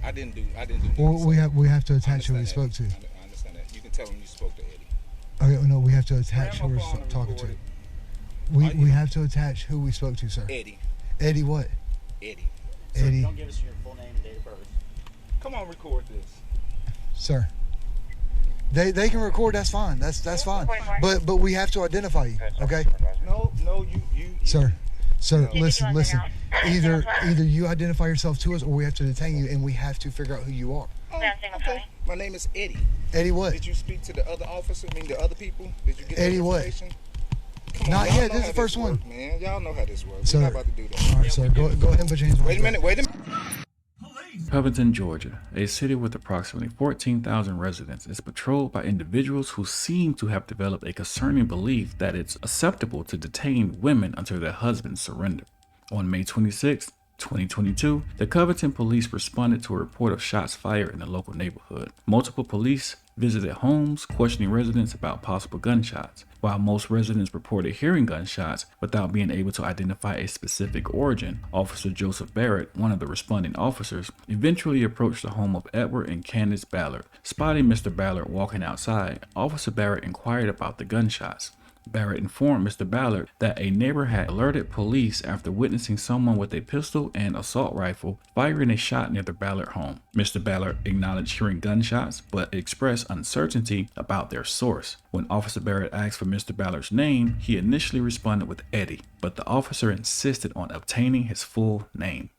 I didn't do. Well, we have to attach who we spoke to. I understand that. You can tell him you spoke to Eddie. Okay, no, we have to attach who we're talking to. We have to attach who we spoke to, sir. Eddie. Eddie what? Eddie. Eddie. Don't give us your full name and date of birth. Come on, record this. Sir. They can record. That's fine. That's fine. But we have to identify you. Okay. No, you. Sir, No. listen. Either you identify yourself to us, or we have to detain you, and we have to figure out who you are. Oh, okay. My name is Eddie. Eddie what? Did you speak to the other officer? I mean, the other people? Did you get Eddie the what? information? Come on, Not y'all yet. know This is how the first one. works, man. Y'all know how this works. Sir. We're not about to do that. All right, sir. Go ahead and put your hands on. Wait a minute. Covington, Georgia, a city with approximately 14,000 residents, is patrolled by individuals who seem to have developed a concerning belief that it's acceptable to detain women until their husbands surrender. On May 26, 2022, the Covington police responded to a report of shots fired in the local neighborhood. Multiple police visited homes, questioning residents about possible gunshots. While most residents reported hearing gunshots without being able to identify a specific origin, Officer Joseph Barrett, one of the responding officers, eventually approached the home of Edward and Candace Ballard. Spotting Mr. Ballard walking outside, Officer Barrett inquired about the gunshots. Barrett informed Mr. Ballard that a neighbor had alerted police after witnessing someone with a pistol and assault rifle firing a shot near the Ballard home. Mr. Ballard acknowledged hearing gunshots, but expressed uncertainty about their source. When Officer Barrett asked for Mr. Ballard's name, he initially responded with Eddie, but the officer insisted on obtaining his full name.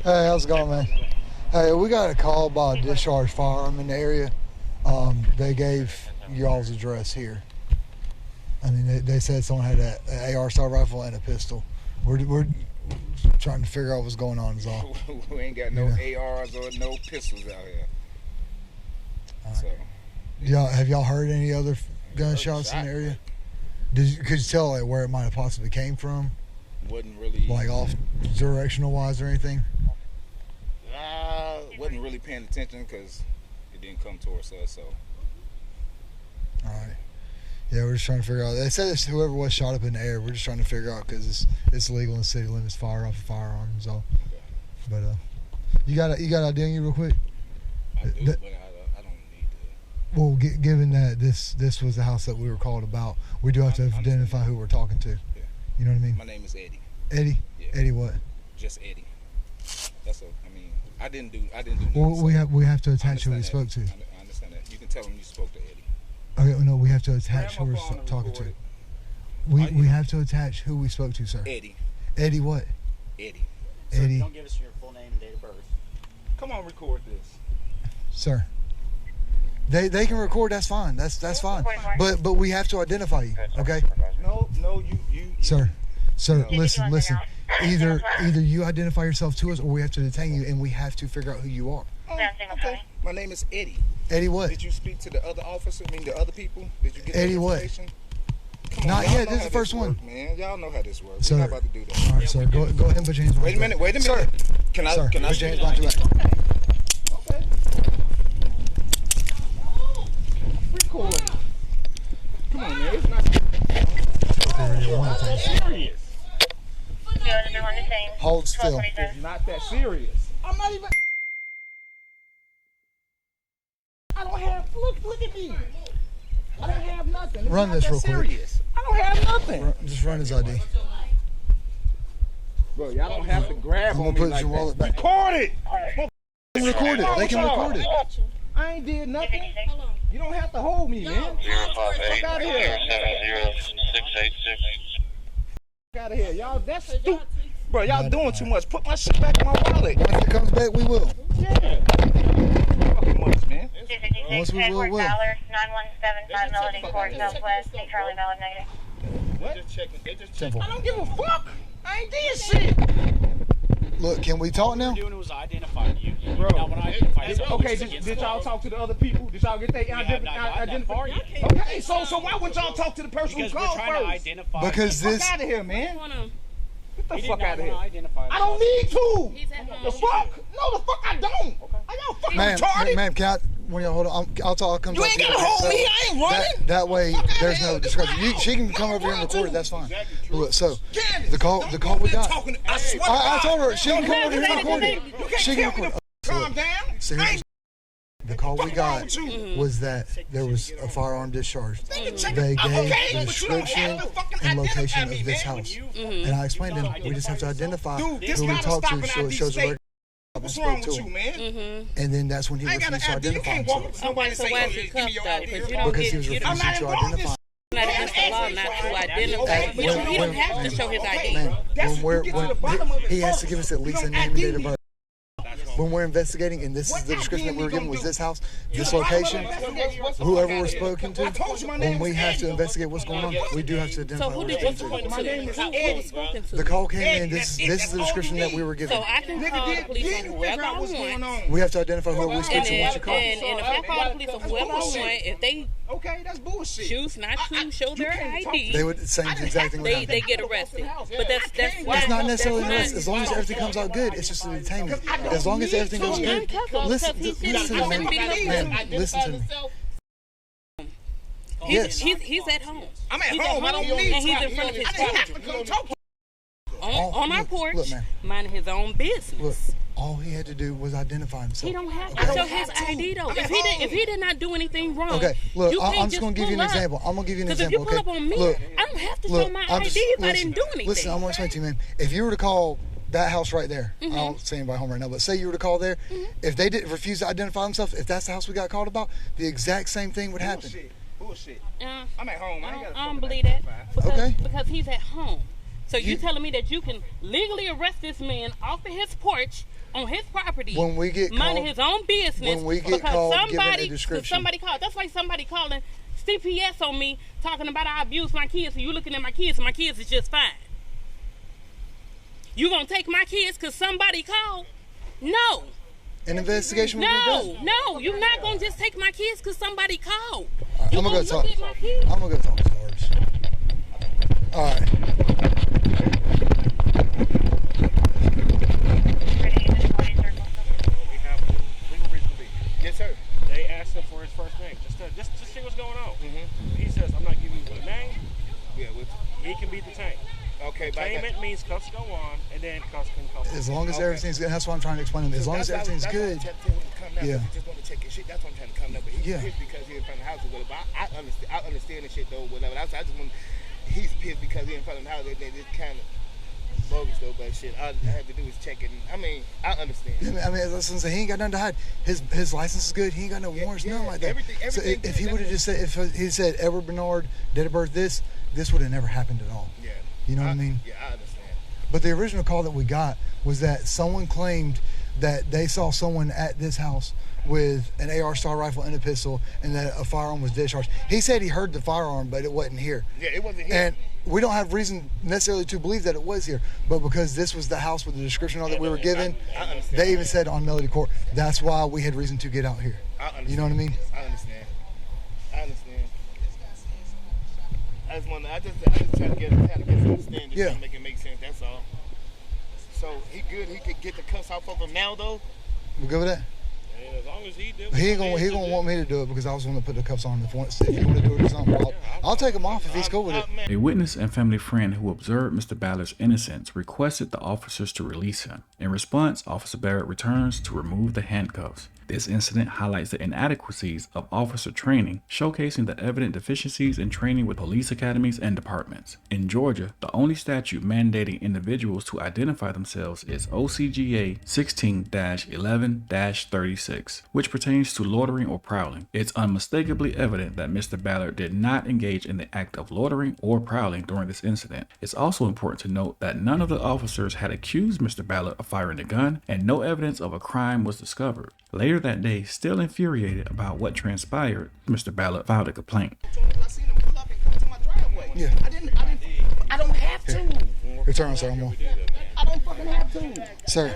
Hey, how's it going, man? Hey, we got a call by a discharged firearm in the area. They gave y'all's address here. I mean, they said someone had an AR style rifle and a pistol. We're trying to figure out what's going on is all. We ain't got no ARs or no pistols out here. Right. So, have y'all heard any other gunshots in the area? Could you tell like where it might have possibly came from? Wasn't really like off directional wise or anything. Wasn't really paying attention because it didn't come towards us. So. All right. Yeah, we're just trying to figure out. They said it's whoever was shot up in the air. We're just trying to figure out because it's legal in city limits fire off a firearm. So, okay. But you got idea on you real quick. I do, but I don't need to. Well, given that this was the house that we were called about, we do have to identify who we're talking to. Yeah. You know what I mean? My name is Eddie. Eddie? Yeah. Eddie what? Just Eddie. That's a. I mean, I didn't do. Well, we have to attach who we spoke to. I understand that. You can tell him you spoke to Eddie. Okay, no, we have to attach who we're talking to. We have to attach who we spoke to, sir. Eddie. Eddie what? Eddie. Eddie. Don't give us your full name and date of birth. Come on, record this. Sir. They can record. That's fine. That's fine. But we have to identify you. Okay. No, you. Sir, No. listen. Either you identify yourself to us, or we have to detain you, and we have to figure out who you are. Oh, okay. My name is Eddie. Eddie what? Did you speak to the other officer? I mean, the other people? Did you get Eddie the what? information? Come on, Not y'all yet. know This is how the first one. Works, man. Y'all know how this works. Sir. We're not about to do that. All right, sir. Go ahead and put your hands on. Wait a minute. Sir. Can I? Sir, Can I? put your hands behind your back. Okay. Record. Come on, man. It's not serious. Hold still. It's not that serious. I'm not even. I don't have. Look at me. I don't have nothing. Run this real quick. I don't have nothing. Just run his ID. Bro, y'all don't have to grab on me put like your wallet that. back. Record it. They can record it. They can record it. I ain't did nothing. You don't have to hold me, man. 058 Fuck out of here. 070 Fuck out of here. Y'all, that's stupid. Bro, y'all doing too much. Put my shit back in my wallet. Once it comes back, we will. Yeah. Fucking much, man. Once we will. 9175 Melody Court Southwest, Charlie Ballard negative. What? They just Simple. I don't give a fuck. I ain't did shit. Look, can we talk now? All we're doing was identifying you. Bro. Now, when I identify yourself, Okay, it's against did the y'all law. talk to the other people? Did y'all get their identification? Okay, so why would y'all talk to the person Because who we're called trying to first? identify. Because Fuck this. out of here, man. Get the He did fuck not out of want to here. identify I don't need to. He's at home. The fuck? No, the fuck I don't. Are y'all fucking retarded? Ma'am, can when y'all hold on, I'll come. You ain't gotta hold me. I ain't running. That way, there's no discretion. She can come over here and record it. That's fine. Look, so the call we got. I told her she can come over here and record it. She can record. Calm down. Seriously. The call we got was that there was a firearm discharged. They gave the description and location of this house. And I explained to them, we just have to identify who we talked to, so it shows the record. What's wrong with you, man? And then that's when he refused to identify himself. Okay, so why is he cuffed though? Because you don't Because he was refusing to identify. not against the law not to identify. He don't have to show his ID. Man, he has to give us at least a name and date of birth. When we're investigating, and this is the description that we were given, was this house, this location, whoever we're spoken to, when we have to investigate what's going on, we do have to identify. So who did you spoke to? Who was spoken to? The call came in. This is the description that we were given. So I can call the police on whoever I want. We have to identify who we speak to once you call. And if I call the police on whoever I want, if they that's bullshit. choose not to show their ID, They would say the exact thing. they get arrested. But That's not necessarily an arrest. As long as everything comes out good, it's just a detainment. As long as everything goes good. Listen to me, man. Listen to me. Yes. He's at home. I'm at home. I don't need and he's in front of his porch. On our porch, look, man. minding his own business. Look, all he had to do was identify himself. He don't have to show his ID though. If he did not do anything wrong, okay, look, you I'm just going to give you an example. I'm going to give you an example. Because if you pull up on me, look, I don't have to show my ID if I didn't do anything. Listen, I'm going to explain to you, man. If you were to call that house right there, I don't see anybody home right now, but say you were to call there, if they didn't refuse to identify themselves, if that's the house we got called about, the exact same thing would happen. Bullshit. I'm at home. I don't believe that. Because he's at home. So you telling me that you can legally arrest this man off of his porch on his property, when we get minding called, his own business, when we get called, somebody called. That's like somebody calling CPS on me, talking about I abuse my kids, and you looking at my kids, and my kids is just fine. You gonna take my kids because somebody called? No. An investigation will be done. No, you're not gonna just take my kids because somebody called. I'm gonna go talk. I'm gonna go talk to Lars. All right. We have legal reason to be here. Yes, sir. They asked him for his first name, just to see what's going on. He says, "I'm not giving you a name. Yeah, He can be detained." okay, Detainment means cuffs go on, and then cuffs can come. As long as everything's good, that's what I'm trying to explain to him. As long as everything's good. Yeah. Just want to check his shit. That's what I'm trying to come up. But he's pissed because he's in front of the house. But I understand the shit though. Whatever. I just want. He's pissed because he's in front of the house. It's kind of bogus though. But shit, all I have to do is check it. I mean, I understand. I mean, listen, he ain't got nothing to hide. His license is good. He ain't got no warrants, nothing like that. Everything so if he would have just said, if he said Edward Bernard, date of birth, this would have never happened at all. Yeah. You know what I mean? Yeah, I understand. But the original call that we got was that someone claimed that they saw someone at this house with an AR style rifle and a pistol, and that a firearm was discharged. He said he heard the firearm, but it wasn't here. Yeah, it wasn't here. And we don't have reason necessarily to believe that it was here, but because this was the house with the description that we were given, they even said on Melody Court, that's why we had reason to get out here. You know what I mean? I understand. I just try to get some understanding. Yeah. Try to make it make sense. That's all. So he good. He could get the cuffs off of him now though. We good with that? And as long as he He ain't gonna want me to do it because I was going to put the cuffs on him. If you want to do it or something, I'll take him off if he's cool with it. A witness and family friend who observed Mr. Ballard's innocence requested the officers to release him. In response, Officer Barrett returns to remove the handcuffs. This incident highlights the inadequacies of officer training, showcasing the evident deficiencies in training with police academies and departments. In Georgia, the only statute mandating individuals to identify themselves is OCGA 16-11-36, which pertains to loitering or prowling. It's unmistakably evident that Mr. Ballard did not engage in the act of loitering or prowling during this incident. It's also important to note that none of the officers had accused Mr. Ballard of firing a gun, and no evidence of a crime was discovered. Later that day, still infuriated about what transpired, Mr. Ballard filed a complaint. I seen him pull up and come to my driveway. Yeah. I don't have to. Return on, sir. I'm on. I don't fucking have to. Sir,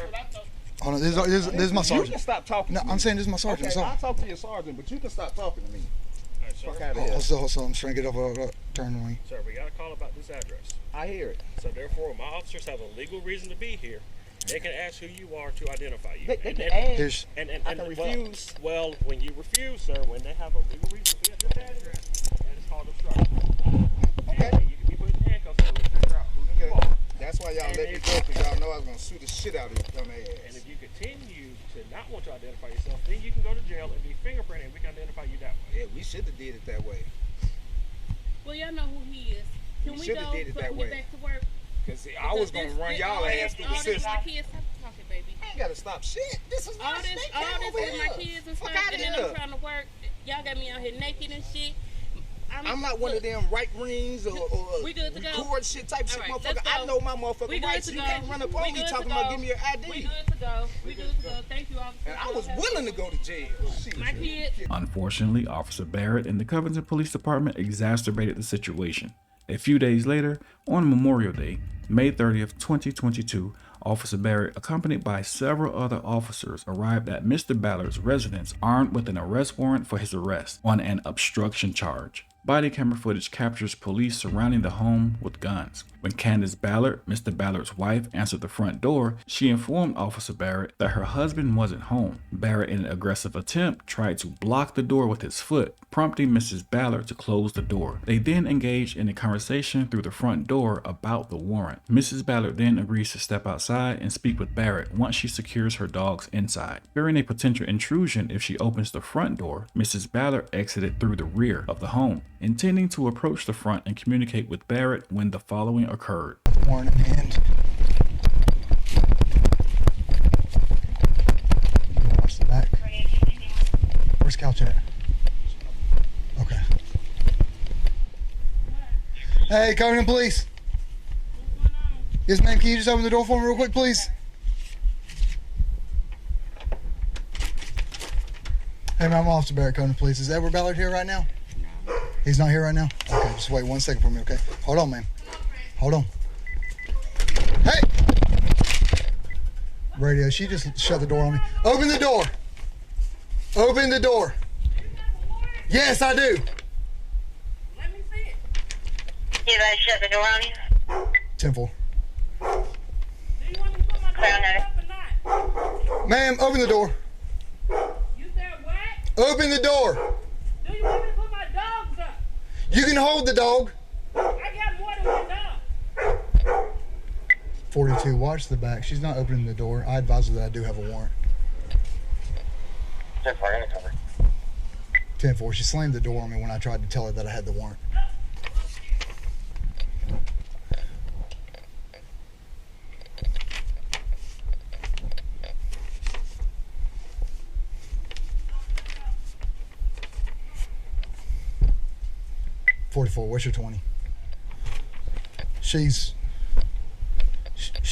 hold on. This is my You sergeant. can stop talking. No, I'm saying this is my sergeant. Okay, So. I'll talk to your sergeant, but you can stop talking to me. All right, sir. Fuck out of here. So I'm trying to get off turn on me. Sir, we got a call about this address. I hear it. So therefore, my officers have a legal reason to be here. They can ask who you are to identify you. They can ask. And I can refuse. Well, when you refuse, sir, when they have a legal reason to be at this address, that is called obstruction. Okay. And you can be put in handcuffs so we figure out who you are. That's why y'all let me go, because y'all know I was going to sue the shit out of this dumb ass. And if you continue to not want to identify yourself, then you can go to jail and be fingerprinted, and we can identify you that way. Yeah, we should have did it that way. Well, y'all know who he is. Can we shoulda go did it so that we way. get back to work? Because I was going to run y'all ass through the system. My kids, stop talking, baby. I ain't got to stop shit. This is All my this snake is over my here. kids and Fuck stuff, outta and then here. I'm trying to work. Y'all got me out here naked and shit. I'm not one of them right rings or We good to go? record shit type shit, All right, motherfucker. let's go. I know my motherfucking We good rights. to You go. can't run up We on me good to talking go. about give me your ID. We good to go. We good to go. Thank you, officer. And I was willing to go to jail. Shit. My kids. Unfortunately, Officer Barrett and the Covington Police Department exacerbated the situation. A few days later, on Memorial Day, May 30th, 2022, Officer Barrett, accompanied by several other officers, arrived at Mr. Ballard's residence armed with an arrest warrant for his arrest on an obstruction charge. Body camera footage captures police surrounding the home with guns. When Candace Ballard, Mr. Ballard's wife, answered the front door, she informed Officer Barrett that her husband wasn't home. Barrett, in an aggressive attempt, tried to block the door with his foot, prompting Mrs. Ballard to close the door. They then engaged in a conversation through the front door about the warrant. Mrs. Ballard then agrees to step outside and speak with Barrett once she secures her dogs inside. Fearing a potential intrusion if she opens the front door, Mrs. Ballard exited through the rear of the home, intending to approach the front and communicate with Barrett when the following occurred. Warrant in hand. Watch the back. Where's Couch at? Okay. Hey, Covington Police. Yes, ma'am. Can you just open the door for me real quick, please? Hey, ma'am, I'm Officer Barrett, Covington Police. Is Edward Ballard here right now? No. He's not here right now? Okay, just wait 1 second for me, okay? Hold on, ma'am. Hold on. Hey! Radio, she just shut the door on me. Open the door! Open the door! Yes, I do! Let me see it. You guys shut the door on you? 10-4. Do you want me to put my Clear on dogs that. up or not? Ma'am, open the door. You said what? Open the door. Do you want me to put my dogs up? You can hold the dog. I got more than one dog. 42, watch the back. She's not opening the door. I advise her that I do have a warrant. 10-4, gonna cover. 10-4, she slammed the door on me when I tried to tell her that I had the warrant. What's your 20? She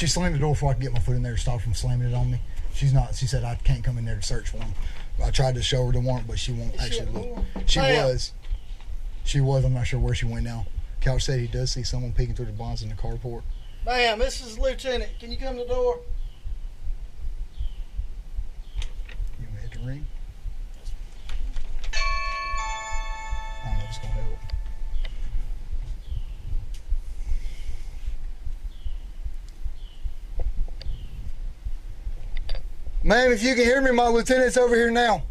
slammed the door before I could get my foot in there to stop her from slamming it on me. She said I can't come in there to search for him. I tried to show her the warrant, but she won't actually look. She was. I'm not sure where she went now. Couch said he does see someone peeking through the blinds in the carport. Ma'am, this is Lieutenant. Can you come to the door? You want me to hit the ring? I don't know if it's gonna help. Ma'am, if you can hear me, my lieutenant's over here now.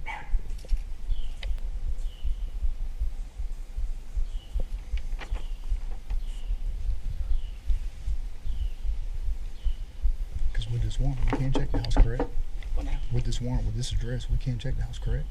Because with this warrant, we can't check the house, correct? With this warrant, with this address, we can't check the house, correct?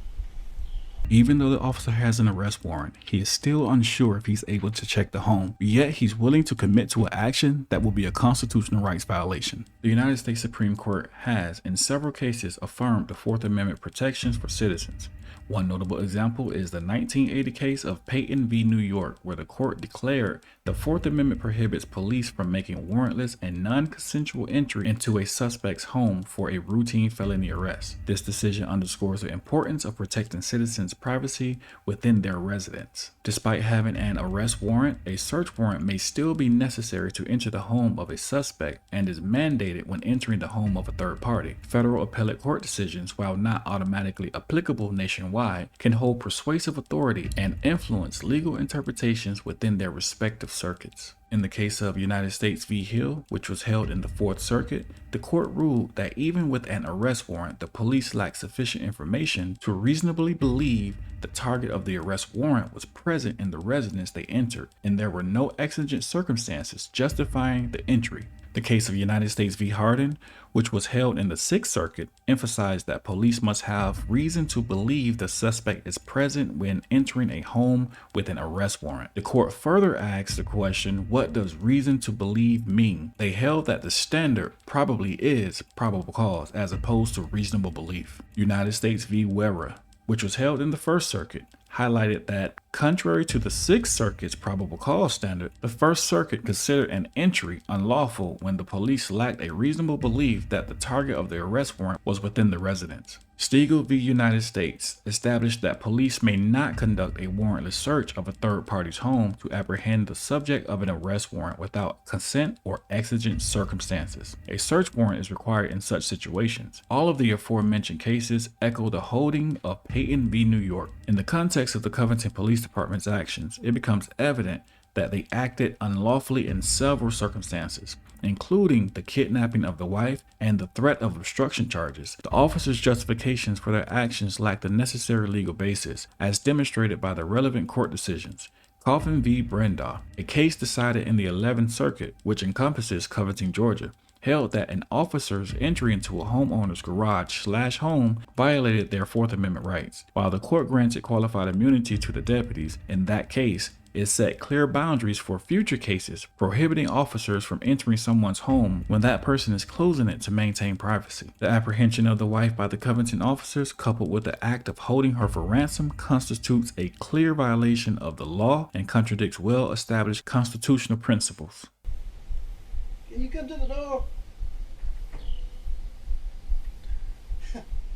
Even though the officer has an arrest warrant, he is still unsure if he's able to check the home, yet he's willing to commit to an action that will be a constitutional rights violation. The United States Supreme Court has, in several cases, affirmed the Fourth Amendment protections for citizens. One notable example is the 1980 case of Peyton v. New York, where the court declared the Fourth Amendment prohibits police from making warrantless and non-consensual entry into a suspect's home for a routine felony arrest. This decision underscores the importance of protecting citizens' privacy within their residence. Despite having an arrest warrant, a search warrant may still be necessary to enter the home of a suspect and is mandated when entering the home of a third party. Federal appellate court decisions, while not automatically applicable nationwide, nationwide can hold persuasive authority and influence legal interpretations within their respective circuits. In the case of United States v. Hill, which was held in the Fourth Circuit, the court ruled that even with an arrest warrant, the police lacked sufficient information to reasonably believe the target of the arrest warrant was present in the residence they entered, and there were no exigent circumstances justifying the entry. The case of United States v. Harland, which was held in the Sixth Circuit, emphasized that police must have reason to believe the suspect is present when entering a home with an arrest warrant. The court further asked the question, what does reason to believe mean? They held that the standard probably is probable cause as opposed to reasonable belief. United States v. Wera, which was held in the First Circuit, highlighted that, contrary to the Sixth Circuit's probable cause standard, the First Circuit considered an entry unlawful when the police lacked a reasonable belief that the target of the arrest warrant was within the residence. Stiegel v. United States established that police may not conduct a warrantless search of a third party's home to apprehend the subject of an arrest warrant without consent or exigent circumstances. A search warrant is required in such situations. All of the aforementioned cases echo the holding of Payton v. New York. In the context of the Covington Police Department's actions, it becomes evident that they acted unlawfully in several circumstances, including the kidnapping of the wife and the threat of obstruction charges. The officers' justifications for their actions lacked the necessary legal basis, as demonstrated by the relevant court decisions. Coffin v. Brendaugh, a case decided in the 11th Circuit, which encompasses Covington, Georgia, held that an officer's entry into a homeowner's garage/home violated their Fourth Amendment rights. While the court granted qualified immunity to the deputies, in that case, it set clear boundaries for future cases, prohibiting officers from entering someone's home when that person is closing it to maintain privacy. The apprehension of the wife by the Covington officers, coupled with the act of holding her for ransom, constitutes a clear violation of the law and contradicts well-established constitutional principles. Can you come to the door?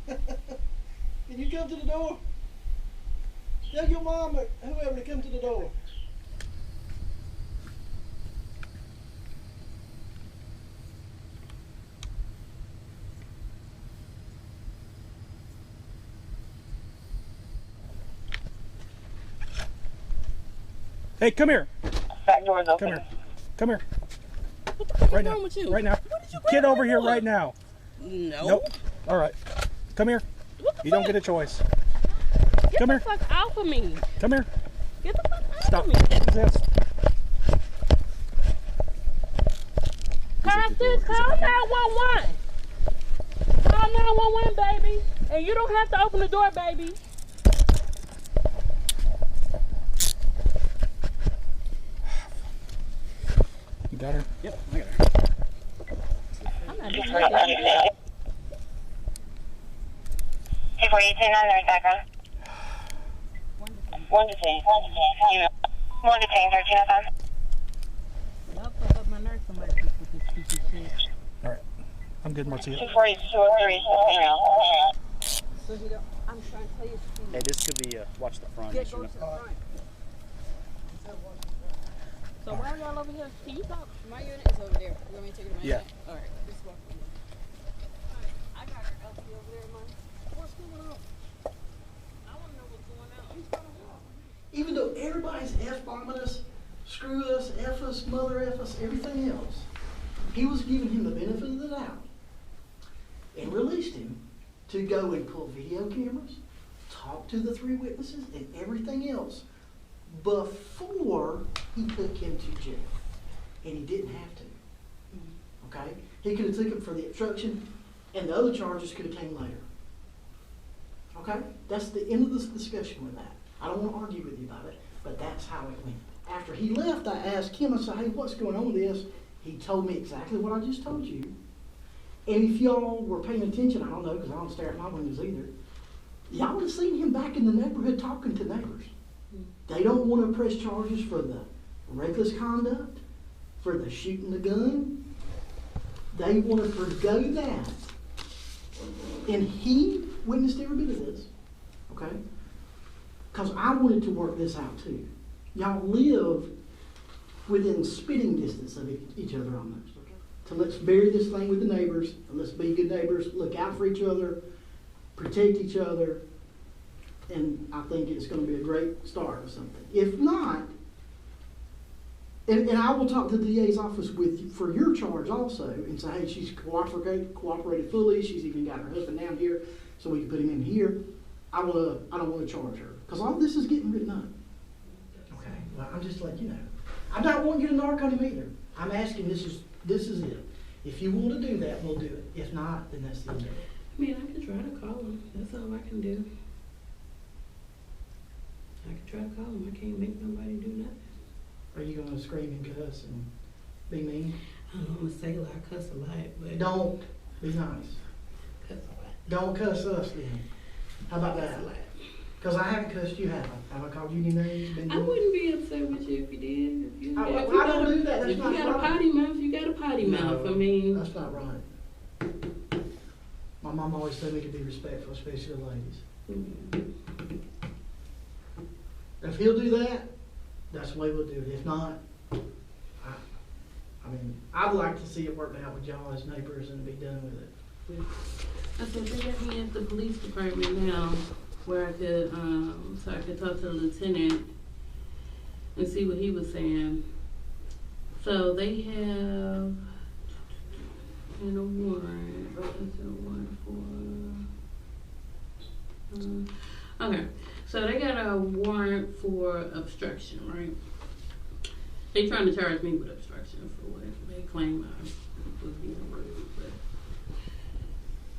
Can you come to the door? Tell your mom or whoever to come to the door. Hey, come here. Back door's open. Come here. Come here. What the fuck Right is now. wrong with you? Right now. What did you Get grab over me here for? right now. No. Nope. All right. Come here. What the You fuck? don't get a choice. Get Come the here. fuck off of me. Come here. Get the fuck off Stop. of me. What's this? Call 911. Call 911, baby. And you don't have to open the door, baby. You got her? Yep, I got her. I'm not doing that. 2418 on there, background. One detained. 1305. Y'all fuck up my nerves, somebody with this stupid shit. All right. I'm good, Marcia. 242 So he don't, I'm trying to tell you. Hey, this could be watch the front. Get go to the front. So why are y'all over here? Can you talk? My unit is over there. You want me to take it to my Yeah. unit? All right. Just walk over there. I got her LP over there, man. What's going on? I want to know what's going on. I'm trying to walk. Even though everybody's F-bombing us, screw us, F us, mother F us, everything else, he was giving him the benefit of the doubt and released him to go and pull video cameras, talk to the 3 witnesses and everything else before he took him to jail. And he didn't have to. Okay? He could have took him for the obstruction and the other charges could have came later. Okay? That's the end of this discussion with that. I don't want to argue with you about it, but that's how it went. After he left, I asked him, I said, hey, what's going on with this? He told me exactly what I just told you. And if y'all were paying attention, I don't know, because I don't stare at my windows either, y'all would have seen him back in the neighborhood talking to neighbors. They don't want to press charges for the reckless conduct, for the shooting the gun. They want to forgo that. And he witnessed every bit of this, okay? Because I wanted to work this out too. Y'all live within spitting distance of each other almost. Okay? So let's bury this thing with the neighbors, and let's be good neighbors, look out for each other, protect each other, and I think it's going to be a great start or something. If not, and I will talk to the DA's office for your charge also, and say, hey, she's cooperated fully. She's even got her husband down here, so we can put him in here. I don't want to charge her because all this is getting written up. Okay, well, I'm just letting you know. I don't want you to narc on him either. I'm asking. This is it. If you want to do that, we'll do it. If not, then that's the end of it. I mean, I can try to call him. That's all I can do. I can try to call him. I can't make nobody do nothing. Are you going to scream and cuss and be mean? I'm going to say a lot, cuss a lot, but... Don't. Be nice. Cuss a lot. Don't cuss us then. How about that? Because I haven't cussed you, have I? Have I called you any names? I wouldn't be upset with you if you did. If you, I don't do that. That's if not you got right. a potty mouth, you got a potty mouth. I mean... That's not right. My mom always told me to be respectful, especially to ladies. If he'll do that, that's the way we'll do it. If not, I mean, I'd like to see it worked out with y'all as neighbors and be done with it. I said they got me at the police department now, where I could, so I could talk to the lieutenant and see what he was saying. So they have in a warrant. What's a warrant for? Okay, so they got a warrant for obstruction, right? They trying to charge me with obstruction for what they claim I was being rude, but.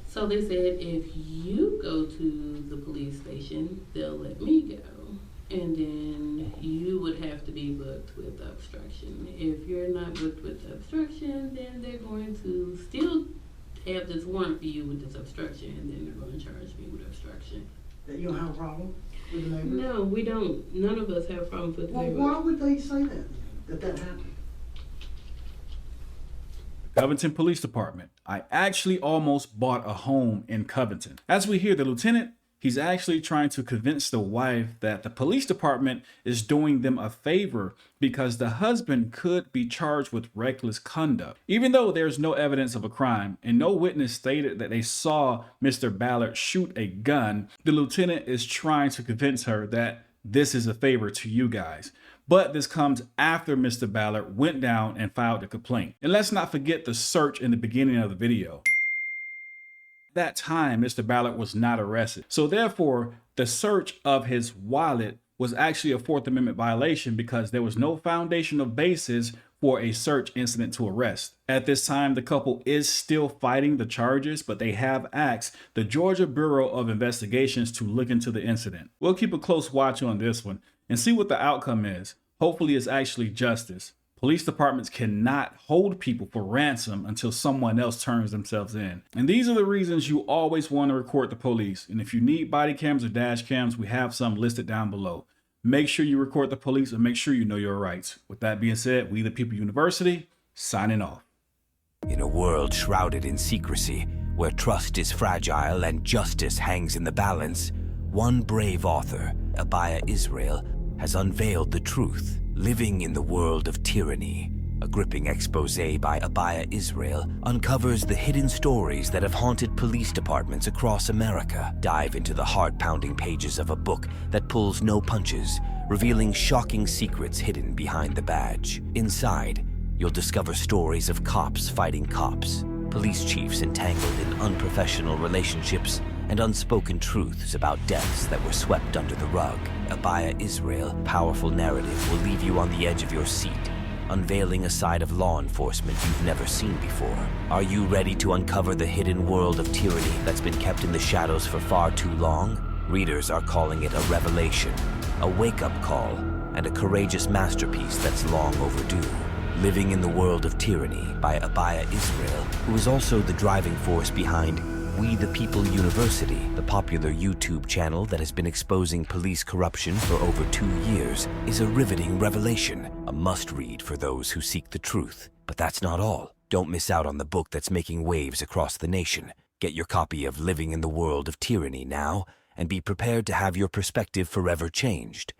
So they said if you go to the police station, they'll let me go. And then you would have to be booked with obstruction. If you're not booked with obstruction, then they're going to still have this warrant for you with this obstruction, and then they're going to charge me with obstruction. That you don't have a problem with the neighbors? No, we don't. None of us have problems with the neighbors. Why would they say that happened? Covington Police Department. I actually almost bought a home in Covington. As we hear, the lieutenant, he's actually trying to convince the wife that the police department is doing them a favor because the husband could be charged with reckless conduct. Even though there's no evidence of a crime and no witness stated that they saw Mr. Ballard shoot a gun, the lieutenant is trying to convince her that this is a favor to you guys. But this comes after Mr. Ballard went down and filed a complaint. And let's not forget the search in the beginning of the video. At that time, Mr. Ballard was not arrested. So therefore, the search of his wallet was actually a Fourth Amendment violation because there was no foundational basis for a search incident to arrest. At this time, the couple is still fighting the charges, but they have asked the Georgia Bureau of Investigations to look into the incident. We'll keep a close watch on this one and see what the outcome is. Hopefully it's actually justice. Police departments cannot hold people for ransom until someone else turns themselves in. And these are the reasons you always want to record the police. And if you need body cams or dash cams, we have some listed down below. Make sure you record the police and make sure you know your rights. With that being said, We the People University, signing off. In a world shrouded in secrecy, where trust is fragile and justice hangs in the balance, one brave author, Abiyah Israel, has unveiled the truth. Living in the World of Tyranny, a gripping expose by Abiyah Israel, uncovers the hidden stories that have haunted police departments across America. Dive into the heart-pounding pages of a book that pulls no punches, revealing shocking secrets hidden behind the badge. Inside, you'll discover stories of cops fighting cops, police chiefs entangled in unprofessional relationships, and unspoken truths about deaths that were swept under the rug. Abiyah Israel, powerful narrative will leave you on the edge of your seat, unveiling a side of law enforcement you've never seen before. Are you ready to uncover the hidden world of tyranny that's been kept in the shadows for far too long? Readers are calling it a revelation, a wake-up call, and a courageous masterpiece that's long overdue. Living in the World of Tyranny by Abiyah Israel, who is also the driving force behind We the People University, the popular YouTube channel that has been exposing police corruption for over 2 years, is a riveting revelation, a must-read for those who seek the truth. But that's not all. Don't miss out on the book that's making waves across the nation. Get your copy of Living in the World of Tyranny now, and be prepared to have your perspective forever changed.